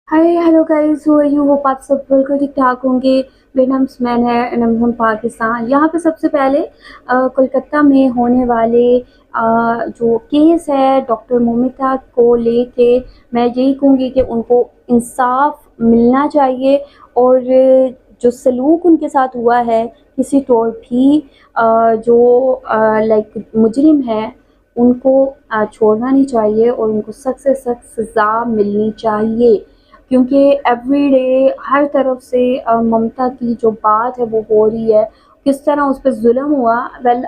Hi hello guys, who are you? Hope आप सब बिल्कुल ठीक ठाक होंगे। मेरा नाम सुमैन है एंड I'm from पाकिस्तान। यहाँ पे सबसे पहले कोलकाता में होने वाले जो केस है डॉक्टर मोमिता को लेके मैं यही कहूँगी कि उनको इंसाफ मिलना चाहिए। और जो सलूक उनके साथ हुआ है किसी तौर भी जो लाइक मुजरिम है उनको छोड़ना नहीं चाहिए और उनको सख्त से सख्त सज़ा मिलनी चाहिए। क्योंकि एवरीडे हर तरफ से ममता की जो बात है वो हो रही है, किस तरह उस पर जुल्म हुआ।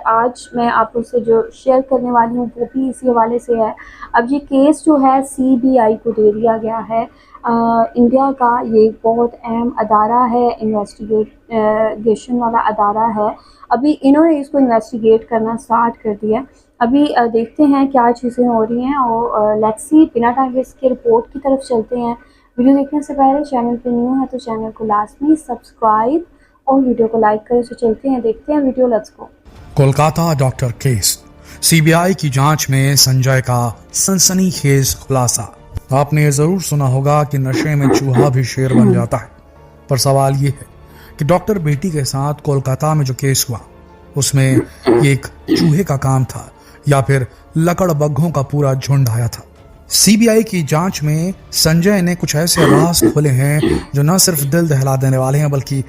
आज मैं आप लोग से जो शेयर करने वाली हूँ वो भी इसी हवाले से है। अब ये केस जो है सीबीआई को दे दिया गया है। इंडिया का ये एक बहुत अहम अदारा है, इन्वेस्टिगेशन वाला अदारा है। अभी इन्होंने इसको इन्वेस्टिगेट करना स्टार्ट कर दिया। अभी देखते हैं क्या चीज़ें हो रही हैं और लेट्स सी, बिना टाइम वेस्ट के रिपोर्ट की तरफ चलते हैं। वीडियो देखने से पहले चैनल पे न्यू है तो चैनल को लाजमी सब्सक्राइब और वीडियो को लाइक करें। तो चलते हैं, देखते हैं video, let's go. Kolkata doctor case, CBI की जांच में संजय का सनसनीखेज खुलासा। आपने जरूर सुना होगा कि नशे में चूहा भी शेर बन जाता है, पर सवाल ये है कि डॉक्टर बेटी के साथ कोलकाता में जो केस हुआ उसमें एक चूहे का काम था या फिर लकड़बग्घों का पूरा झुंड आया था। सीबीआई की जांच में संजय ने कुछ ऐसे राज खोले हैं जो न सिर्फ दिल दहला देने वाले हैं बल्कि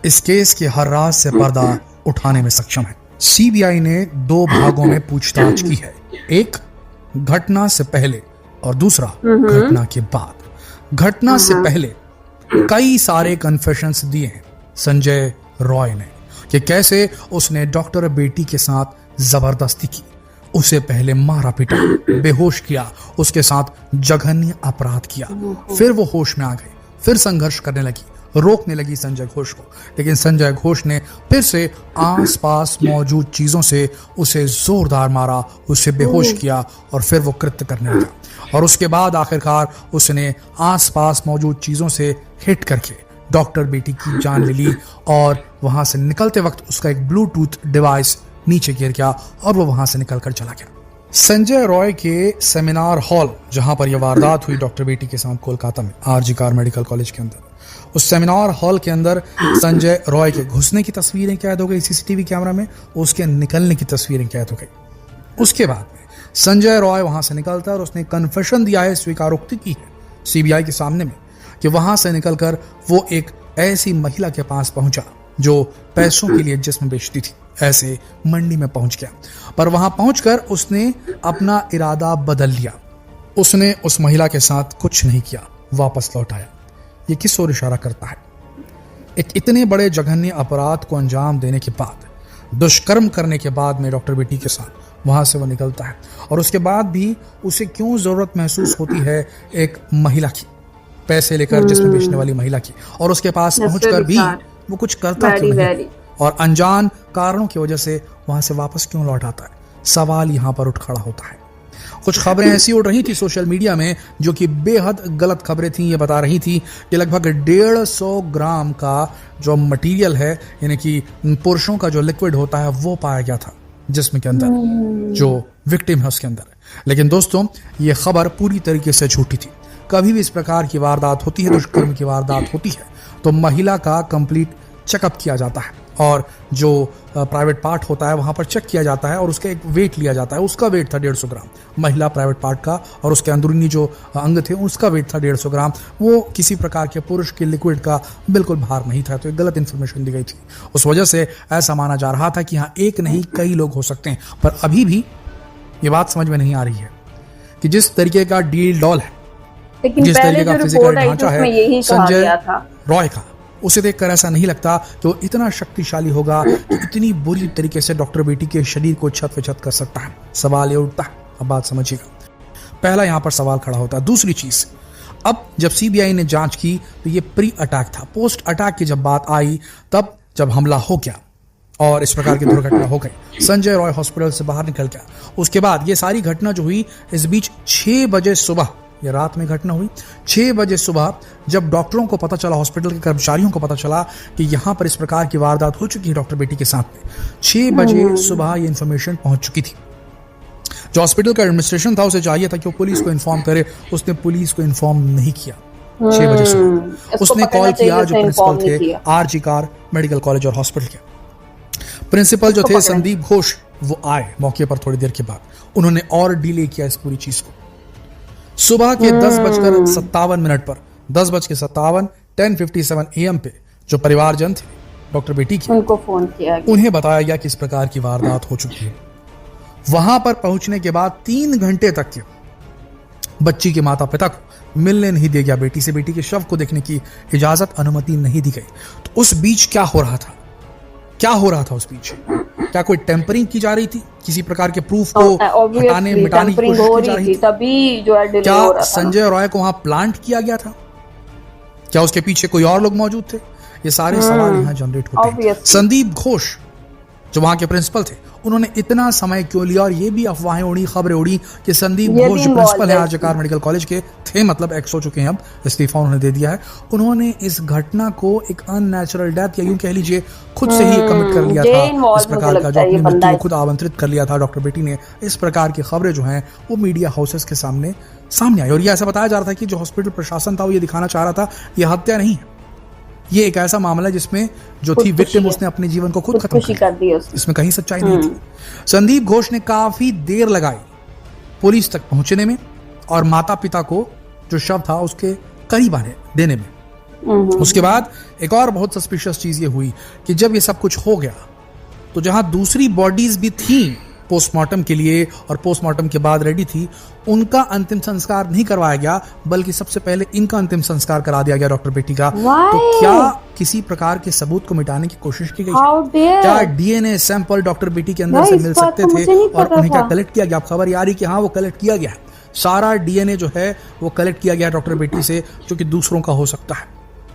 इस केस के हर राज से पर्दा उठाने में सक्षम है। सीबीआई ने दो भागों में पूछताछ की है, एक घटना से पहले और दूसरा घटना के बाद। घटना से पहले कई सारे कन्फेशंस दिए हैं संजय रॉय ने कि कैसे उसने डॉक्टर बेटी के साथ जबरदस्ती की, उसे पहले मारा पीटा, बेहोश किया, उसके साथ जघन्य अपराध किया, फिर वो होश में आ गई, फिर संघर्ष करने लगी, रोकने लगी संजय घोष को, लेकिन संजय घोष ने फिर से आसपास मौजूद चीजों से उसे जोरदार मारा, उसे बेहोश किया और फिर वो कृत्य करने लगा। और उसके बाद आखिरकार उसने आसपास मौजूद चीजों से हिट करके डॉक्टर बेटी की जान ले ली और वहां से निकलते वक्त उसका एक ब्लूटूथ डिवाइस नीचे गिर गया और वो वहां से निकलकर चला गया। संजय रॉय के सेमिनार हॉल, जहां पर यह वारदात हुई डॉक्टर बेटी के साथ कोलकाता में आरजी कार मेडिकल कॉलेज के अंदर, उस सेमिनार हॉल के अंदर संजय रॉय के घुसने की तस्वीरें कैद हो गई सीसीटीवी कैमरा में, उसके निकलने की तस्वीरें कैद हो गई। उसके बाद में संजय रॉय वहां से निकलता और उसने कन्फेशन दिया है, स्वीकारोक्ति की है सीबीआई के सामने में कि वहां से निकलकर वो एक ऐसी महिला के पास पहुंचा जो पैसों के लिए जिस्म बेचती थी, ऐसे मंडी में पहुंच गया। पर वहां पहुंचकर उसने अपना इरादा बदल लिया, उसने उस महिला के साथ कुछ नहीं किया, वापस लौट आया। ये किस ओर इशारा करता है? एक इतने बड़े जघन्य अपराध को अंजाम देने के बाद, दुष्कर्म करने के बाद में डॉक्टर बेटी के साथ वहां से वो निकलता है और उसके बाद भी उसे क्यों जरूरत महसूस होती है एक महिला की, पैसे लेकर जिसमें बेचने वाली महिला की, और उसके पास पहुंचकर भी वो कुछ करता क्यों नहीं और अनजान कारणों की वजह से वहां से वापस क्यों लौट आता है? सवाल यहां पर उठ खड़ा होता है। कुछ खबरें ऐसी उड़ रही थी सोशल मीडिया में जो कि बेहद गलत खबरें थी। ये बता रही थी कि लगभग 150 ग्राम का जो मटेरियल है, यानी कि पुरुषों का जो लिक्विड होता है, वो पाया गया था जिस्म के अंदर, जो विक्टिम है उसके अंदर। लेकिन दोस्तों, ये खबर पूरी तरीके से झूठी थी। कभी भी इस प्रकार की वारदात होती है, दुष्कर्म की वारदात होती है, तो महिला का कंप्लीट चेकअप किया जाता है और जो प्राइवेट पार्ट होता है वहां पर चेक किया जाता है और उसका एक वेट लिया जाता है। उसका वेट था 150 ग्राम, महिला प्राइवेट पार्ट का, और उसके अंदरूनी जो अंग थे उसका वेट था 150 ग्राम। वो किसी प्रकार के पुरुष के लिक्विड का बिल्कुल भार नहीं था। तो एक गलत इन्फॉर्मेशन दी गई थी, उस वजह से ऐसा माना जा रहा था कि हाँ, एक नहीं कई लोग हो सकते हैं। पर अभी भी ये बात समझ में नहीं आ रही है कि जिस तरीके का डील डॉल है, जिस तरीके का फिजिकल ढांचा है संजय रॉय का, उसे देखकर ऐसा नहीं लगता कि वो इतना शक्तिशाली होगा कि इतनी बुरी तरीके से डॉक्टर बेटी के शरीर को छत पे छत कर सकता है। सवाल ये उठता है, अब बात समझिएगा। पहला यहां पर सवाल खड़ा होता है। दूसरी चीज, अब जब सीबीआई ने जांच की तो ये प्री अटैक था। पोस्ट अटैक की जब बात आई, तब जब हमला हो गया और इस प्रकार की दुर्घटना हो गई, संजय रॉय हॉस्पिटल से बाहर निकल गया। उसके बाद ये सारी घटना जो हुई, इस बीच 6 बजे सुबह, ये रात में घटना हुई, 6 बजे सुबह जब डॉक्टरों को पता चला, हॉस्पिटल के कर्मचारियों को पता चला कि यहां पर इस प्रकार की वारदात हो चुकी है डॉक्टर बेटी के साथ में, 6 बजे सुबह ये इंफॉर्मेशन पहुंच चुकी थी। जो हॉस्पिटल का एडमिनिस्ट्रेशन था उसे चाहिए था कि वो पुलिस को इन्फॉर्म करे, उसने पुलिस को इन्फॉर्म नहीं किया। 6 बजे सुबह इसको उसने पकड़ना कॉल चाहिए, किया जो इसने प्रिंसिपल inform नहीं थे किया। आरजी कार मेडिकल कॉलेज और हॉस्पिटल के। प्रिंसिपल जो इसको थे पकड़ना। संदीप घोष वो आए मौके पर थोड़ी देर के बाद, उन्होंने और डिले किया इस पूरी चीज को। सुबह के 10:57 पर 10:57 10:57 AM पे जो परिवारजन थे डॉक्टर बेटी के, उनको फोन किया गया। उन्हें बताया गया कि इस प्रकार की वारदात हो चुकी है। वहां पर पहुंचने के बाद 3 घंटे तक के बच्ची के माता पिता को मिलने नहीं दिया गया, बेटी से बेटी के शव को देखने की इजाजत अनुमति नहीं दी गई। तो उस बीच क्या हो रहा था, क्या हो रहा था उस बीच? क्या कोई टेम्परिंग की जा रही थी, किसी प्रकार के प्रूफ को हटाने मिटाने की कोशिश की जा रही थी? तभी जो है डिले क्या हो रहा था। संजय रॉय को वहां प्लांट किया गया था? क्या उसके पीछे कोई और लोग मौजूद थे? ये सारे सवाल यहाँ जनरेट होते हैं। Obviously। संदीप घोष जो वहां के प्रिंसिपल थे, उन्होंने इतना समय क्यों लिया? और ये भी अफवाहें उड़ी, खबरें उड़ी कि संदीप घोष जो प्रिंसिपल है आरजेकार मेडिकल कॉलेज के थे, मतलब एक्स हो चुके हैं, अब इस्तीफा उन्होंने दे दिया है, उन्होंने इस घटना को एक अननेचुरल डेथ या यूं कह लीजिए खुद से ही कमिट कर लिया था। इस प्रकार का जो अपनी मृत्यु को खुद आमंत्रित कर लिया था डॉक्टर बेटी ने। इस प्रकार की खबरें जो हैं वो मीडिया हाउसेस के सामने आई, और ये ऐसा बताया जा रहा था कि जो हॉस्पिटल प्रशासन था वो ये दिखाना चाह रहा था ये हत्या नहीं है, ये एक ऐसा मामला जिसमें जो थी विक्टिम उसने अपने जीवन को खुद खत्म कर दिया, इसमें कहीं सच्चाई नहीं थी। संदीप घोष ने काफी देर लगाई पुलिस तक पहुंचने में और माता पिता को जो शव था उसके करीब आने देने में। उसके बाद एक और बहुत सस्पिशियस चीज ये हुई कि जब ये सब कुछ हो गया तो जहां दूसरी बॉडीज भी थी पोस्टमार्टम के लिए और पोस्टमार्टम के बाद रेडी थी, उनका अंतिम संस्कार नहीं करवाया गया, बल्कि सबसे पहले इनका अंतिम संस्कार करा दिया गया डॉक्टर बेटी का। तो क्या किसी प्रकार के सबूत को मिटाने की कोशिश की गई? क्या डीएनए सैंपल डॉक्टर बेटी के अंदर से मिल सकते थे और उन्हें क्या कलेक्ट किया गया? खबर ये आ रही कि हाँ वो कलेक्ट किया गया है, सारा डीएनए जो है वो कलेक्ट किया गया डॉक्टर बेटी से, जो कि दूसरों का हो सकता है,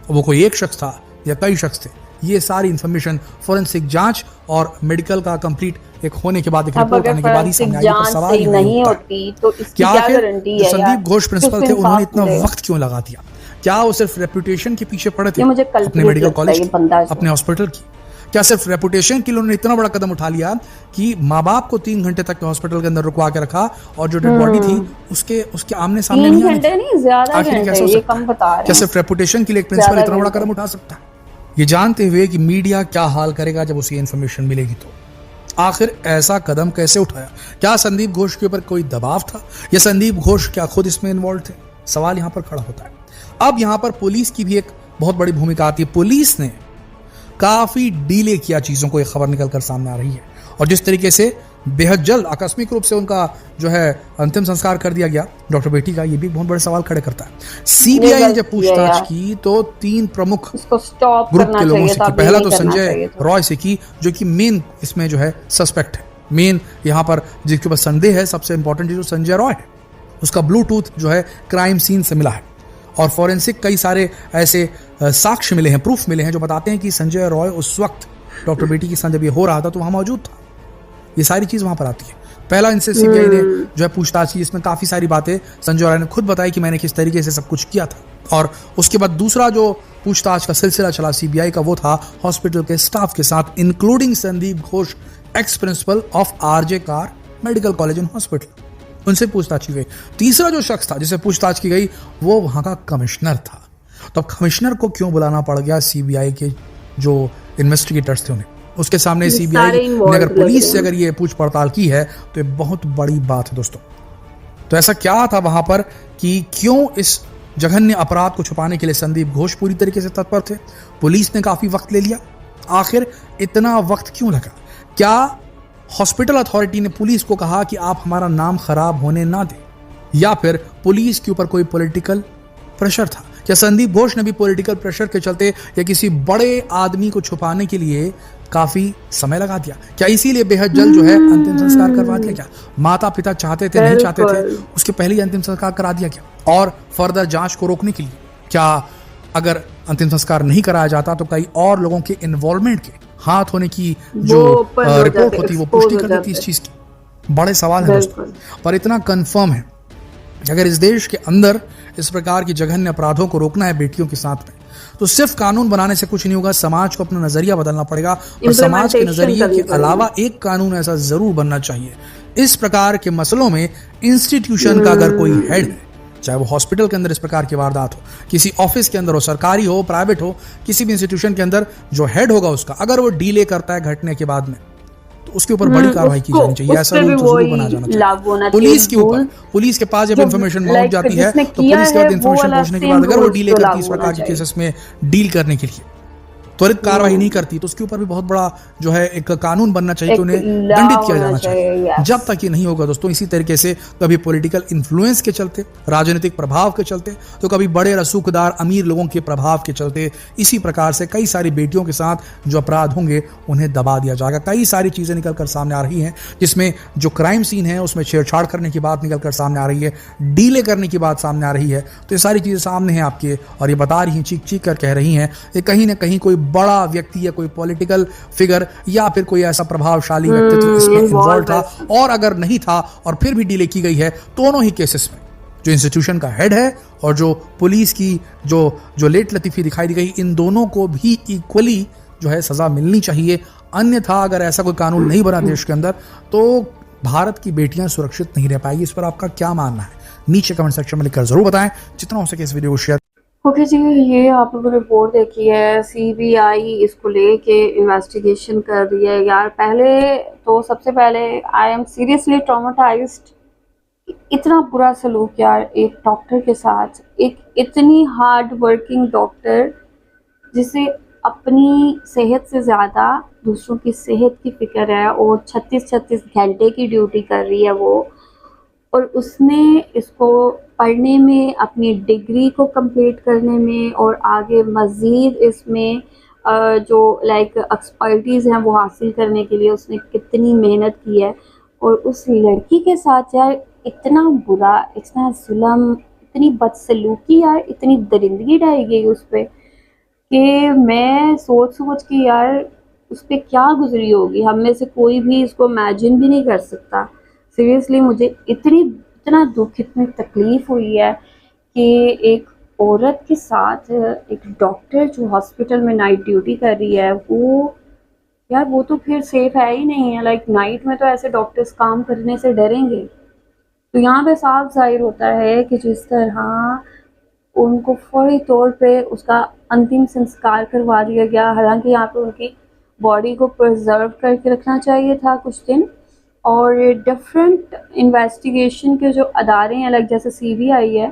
वो कोई एक शख्स था या कई शख्स थे। ये सारी इंफॉर्मेशन फोरेंसिक जांच और मेडिकल का कंप्लीट एक होने के बाद, एक रिपोर्ट आने के बाद ही सामने आई। तो सवाल नहीं होती तो इसकी क्या गारंटी है? संदीप घोष प्रिंसिपल थे, उन्होंने इतना वक्त क्यों लगा दिया? क्या वो सिर्फ रेपुटेशन के पीछे पड़े थे अपने मेडिकल कॉलेज अपने हॉस्पिटल की? क्या सिर्फ रेपुटेशन के लिए उन्होंने इतना बड़ा कदम उठा लिया कि माँ बाप को 3 घंटे तक हॉस्पिटल के अंदर रुकवा के रखा और जो डेड बॉडी थी उसके आमने सामने नहीं आने? क्या सिर्फ रेपुटेशन के लिए एक प्रिंसिपल इतना बड़ा कदम उठा सकता है? ये जानते हुए कि मीडिया क्या हाल करेगा जब उसे इन्फॉर्मेशन मिलेगी, तो आखिर ऐसा कदम कैसे उठाया? क्या संदीप घोष के ऊपर कोई दबाव था या संदीप घोष क्या खुद इसमें इन्वॉल्व थे? सवाल यहां पर खड़ा होता है। अब यहां पर पुलिस की भी एक बहुत बड़ी भूमिका आती है। पुलिस ने काफी डिले किया चीजों को, एक खबर निकलकर सामने आ रही है, और जिस तरीके से बेहद जल्द आकस्मिक रूप से उनका जो है अंतिम संस्कार कर दिया गया डॉक्टर बेटी का, ये भी बहुत बड़े सवाल खड़े करता है। सीबीआई ने जब पूछताछ की तो 3 प्रमुख ग्रुप के लोगों से की। पहला तो संजय रॉय से की, जो कि मेन इसमें जो है सस्पेक्ट है, मेन यहाँ पर जिसके ऊपर संदेह है, सबसे इंपॉर्टेंट जो संजय रॉय है, उसका ब्लूटूथ जो है क्राइम सीन से मिला है, और फॉरेंसिक कई सारे ऐसे साक्ष्य मिले हैं, प्रूफ मिले हैं जो बताते हैं कि संजय रॉय उस वक्त डॉक्टर बेटी के साथ जब ये हो रहा था तो वहां मौजूद था। ये सारी चीज वहां पर आती है। पहला इनसे सीबीआई ने जो है पूछताछ की, जिसमें काफी सारी बातें संजय रॉय ने खुद बताई कि मैंने किस तरीके से सब कुछ किया था, और उसके बाद दूसरा जो पूछताछ का सिलसिला चला सीबीआई का, वो था हॉस्पिटल के स्टाफ के साथ, including Sandip Ghosh, ex principal of RG Kar medical college and hospital, उनसे पूछताछ की गई। तीसरा जो शख्स था जिसे पूछताछ की गई वो वहां का कमिश्नर था। तो अब कमिश्नर को क्यों बुलाना पड़ गया सीबीआई के जो इन्वेस्टिगेटर्स थे उन्हें? उसके सामने सीबीआई ने अगर पुलिस से अगर ये पूछ पड़ताल की है तो ये बहुत बड़ी बात है दोस्तों। तो ऐसा क्या था वहां पर कि क्यों इस जघन्य अपराध को छुपाने के लिए संदीप घोष पूरी तरीके से तत्पर थे? पुलिस ने काफी वक्त ले लिया, आखिर इतना वक्त क्यों लगा? क्या हॉस्पिटल अथॉरिटी ने पुलिस को कहा कि आप हमारा नाम खराब होने ना दें, या फिर पुलिस के ऊपर कोई पॉलिटिकल प्रेशर था? क्या संदीप घोष ने भी पॉलिटिकल प्रेशर के चलते या किसी बड़े आदमी को छुपाने के लिए काफी समय लगा दिया? क्या इसीलिए बेहद जल्द जो है अंतिम संस्कार करवा दिया? क्या माता पिता चाहते थे, नहीं चाहते थे, उसके पहले ही अंतिम संस्कार करा दिया गया? और फर्दर जांच को रोकने के लिए क्या अगर अंतिम संस्कार नहीं कराया जाता तो कई और लोगों के इन्वॉल्वमेंट के, हाथ होने की जो रिपोर्ट होती वो पुष्टि कर देती इस चीज की? बड़े सवाल है दोस्तों, पर इतना कंफर्म है कि अगर इस देश के अंदर इस प्रकार की जघन्य अपराधों को रोकना है बेटियों के साथ में, तो सिर्फ कानून बनाने से कुछ नहीं होगा, समाज को अपना नजरिया बदलना पड़ेगा। और समाज के नजरिए के अलावा एक कानून ऐसा जरूर बनना चाहिए, इस प्रकार के मसलों में इंस्टीट्यूशन का अगर कोई हेड है, चाहे वो हॉस्पिटल के अंदर इस प्रकार की वारदात हो, किसी ऑफिस के अंदर हो, सरकारी हो, प्राइवेट हो, किसी भी इंस्टीट्यूशन के अंदर जो हेड होगा उसका, अगर वो डिले करता है घटने के बाद में, तो उसके ऊपर बड़ी कार्रवाई की जानी चाहिए। ऐसा रूल जरूर बना जाना चाहिए। पुलिस के ऊपर, पुलिस के पास जब इन्फॉर्मेशन पहुंच जाती है तो पुलिस के बाद इन्फॉर्मेशन पहुंचने के बाद अगर वो डिले करती है इस प्रकार के केसेस में डील करने के लिए, त्वरित कार्रवाई नहीं करती, तो उसके ऊपर भी बहुत बड़ा जो है एक कानून बनना चाहिए कि उन्हें दंडित किया जाना चाहिए। जब तक ये नहीं होगा दोस्तों, इसी तरीके से कभी पॉलिटिकल इन्फ्लुएंस के चलते, राजनीतिक प्रभाव के चलते, तो कभी बड़े रसूखदार अमीर लोगों के प्रभाव के चलते, इसी प्रकार से कई सारी बेटियों के साथ जो अपराध होंगे उन्हें दबा दिया जाएगा। कई सारी चीजें निकल कर सामने आ रही हैं, जिसमें जो क्राइम सीन है उसमें छेड़छाड़ करने की बात निकल कर सामने आ रही है, डीले करने की बात सामने आ रही है। तो ये सारी चीजें सामने हैं आपके, और ये बता रही हैं, चीख चीख कर कह रही हैं, ये कहीं ना कहीं कोई बड़ा व्यक्ति या कोई पॉलिटिकल फिगर या फिर कोई ऐसा प्रभावशाली व्यक्तित्व इसमें इन्वॉल्व था, और अगर नहीं था और फिर भी डिले की गई है, दोनों ही केसेस में जो इंस्टीट्यूशन का हेड है और जो पुलिस की जो लेट लतीफी दिखाई दी गई, इन दोनों को भी इक्वली जो है सजा मिलनी चाहिए। अन्यथा अगर ऐसा कोई कानून नहीं बना देश के अंदर, तो भारत की बेटियां सुरक्षित नहीं रह पाएगी। इस पर आपका क्या मानना है, नीचे कमेंट सेक्शन में लिखकर जरूर बताएं। जितना हो सके इस वीडियो को शेयर। ओके जी, ये आप लोगों ने रिपोर्ट देखी है, सीबीआई इसको लेके इन्वेस्टिगेशन कर रही है। यार पहले तो सबसे पहले आई एम सीरियसली ट्रॉमेटाइज्ड, इतना बुरा सलूक यार एक डॉक्टर के साथ, एक इतनी हार्ड वर्किंग डॉक्टर जिसे अपनी सेहत से ज़्यादा दूसरों की सेहत की फिक्र है, और 36-36 घंटे की ड्यूटी कर रही है वो, और उसने इसको पढ़ने में, अपनी डिग्री को कंप्लीट करने में और आगे मज़ीद इसमें जो लाइक एक्सपर्टीज़ हैं वो हासिल करने के लिए उसने कितनी मेहनत की है। और उस लड़की के साथ यार इतना बुरा, इतना जुल्म, इतनी बदसलूकी यार, इतनी दरिंदगी ढाई गई उस पर कि मैं सोच के यार उस पर क्या गुजरी होगी, हम में से कोई भी इसको इमेजिन भी नहीं कर सकता। सीरियसली मुझे इतना दुख, इतनी तकलीफ़ हुई है कि एक औरत के साथ एक डॉक्टर जो हॉस्पिटल में नाइट ड्यूटी कर रही है, वो तो फिर सेफ है ही नहीं है। लाइक नाइट में तो ऐसे डॉक्टर्स काम करने से डरेंगे। तो यहाँ पे साफ जाहिर होता है कि जिस तरह उनको फौरी तौर पे उसका अंतिम संस्कार करवा दिया गया, हालांकि यहाँ पे उनकी बॉडी को प्रिजर्व करके रखना चाहिए था कुछ दिन, और डिफरेंट इन्वेस्टिगेशन के जो अदारे हैं, लाइक जैसे सीबीआई है,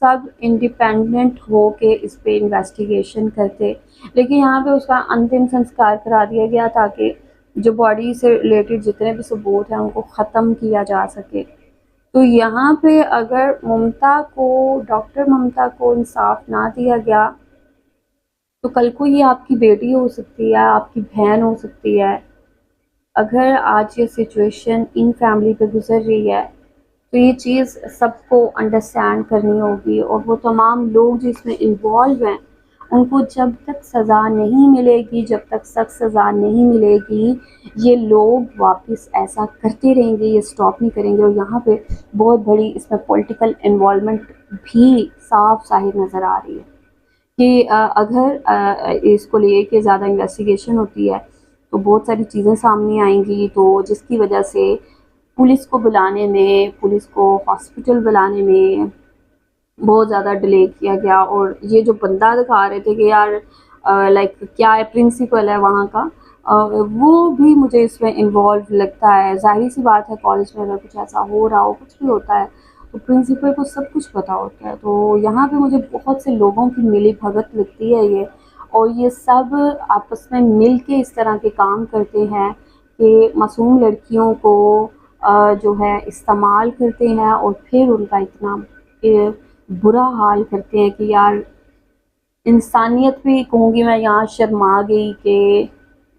सब इंडिपेंडेंट हो के इस पे इन्वेस्टिगेशन करते, लेकिन यहाँ पे उसका अंतिम संस्कार करा दिया गया ताकि जो बॉडी से रिलेटेड जितने भी सबूत हैं उनको ख़त्म किया जा सके। तो यहाँ पे अगर डॉक्टर ममता को इंसाफ ना दिया गया, तो कल को ये आपकी बेटी हो सकती है, आपकी बहन हो सकती है। अगर आज ये सिचुएशन इन फैमिली पे गुजर रही है, तो ये चीज़ सबको अंडरस्टैंड करनी होगी, और वो तमाम लोग जो इसमें इन्वॉल्व हैं उनको जब तक सज़ा नहीं मिलेगी, जब तक सख्त सज़ा नहीं मिलेगी, ये लोग वापस ऐसा करते रहेंगे, ये स्टॉप नहीं करेंगे। और यहाँ पे बहुत बड़ी इसमें पॉलिटिकल इन्वॉल्वमेंट भी साफ साहिर नज़र आ रही है कि अगर इसको लेके ज़्यादा इन्वेस्टिगेशन होती है तो बहुत सारी चीज़ें सामने आएंगी, तो जिसकी वजह से पुलिस को बुलाने में, पुलिस को हॉस्पिटल बुलाने में बहुत ज़्यादा डिले किया गया। और ये जो बंदा दिखा रहे थे कि यार लाइक क्या है, प्रिंसिपल है वहाँ का, वो भी मुझे इसमें इन्वॉल्व लगता है। जाहिर सी बात है, कॉलेज में अगर कुछ ऐसा हो रहा हो, कुछ भी होता है, तो प्रिंसिपल को सब कुछ पता होता है। तो यहाँ पे मुझे बहुत से लोगों की मिली भगत लगती है ये, और ये सब आपस में मिल के इस तरह के काम करते हैं कि मासूम लड़कियों को जो है इस्तेमाल करते हैं, और फिर उनका इतना बुरा हाल करते हैं कि यार इंसानियत भी कहूँगी मैं यहाँ शर्मा गई कि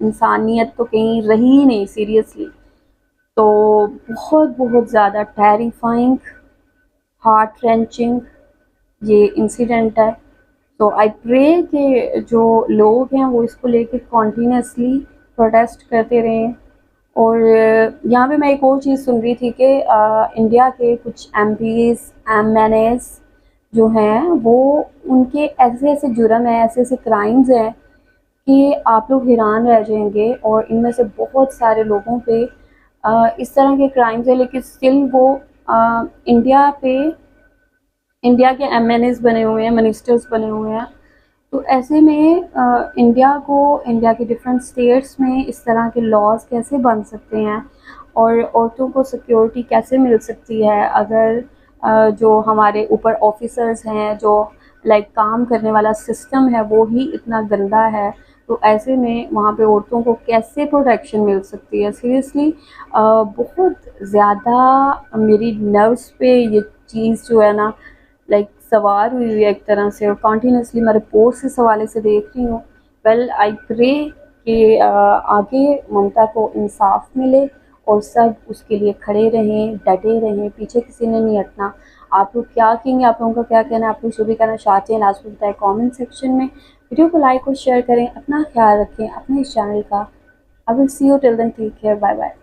इंसानियत तो कहीं रही ही नहीं सीरियसली। तो बहुत बहुत ज़्यादा टेरिफाइंग, हार्ट रेंचिंग ये इंसिडेंट है। तो आई प्रे कि जो लोग हैं वो इसको लेके कॉन्टीन्यूसली प्रोटेस्ट करते रहें। और यहाँ पे मैं एक और चीज़ सुन रही थी कि इंडिया के कुछ MPs MNAs जो हैं, वो उनके ऐसे ऐसे जुर्म हैं, ऐसे ऐसे क्राइम्स हैं कि आप लोग हैरान रह जाएंगे। और इनमें से बहुत सारे लोगों पे इस तरह के क्राइम्स हैं, लेकिन स्टिल वो इंडिया पे इंडिया के MNAs बने हुए हैं, मिनिस्टर्स बने हुए हैं। तो ऐसे में इंडिया के डिफरेंट स्टेट्स में इस तरह के लॉज कैसे बन सकते हैं और औरतों को सिक्योरिटी कैसे मिल सकती है अगर जो हमारे ऊपर ऑफिसर्स हैं, जो लाइक काम करने वाला सिस्टम है वो ही इतना गंदा है, तो ऐसे में वहाँ पे औरतों को कैसे प्रोटेक्शन मिल सकती है। सीरियसली बहुत ज़्यादा मेरी नर्व्स पे ये चीज़ जो है ना लाइक सवार हुई है एक तरह से, और कॉन्टीन्यूसली मैं रिपोर्ट्स इस हवाले से देख रही हूँ। वेल आई प्रे कि आगे ममता को इंसाफ मिले और सब उसके लिए खड़े रहें, डटे रहें, पीछे किसी ने नहीं हटना। आप लोग क्या कहेंगे, आप लोगों का क्या कहना है, आप लोग जो भी कहना चाहते हैं लास्ट में बताएं कमेंट सेक्शन में। वीडियो को लाइक और शेयर करें, अपना ख्याल रखें अपने इस चैनल का। I will see you till then, take care, bye bye.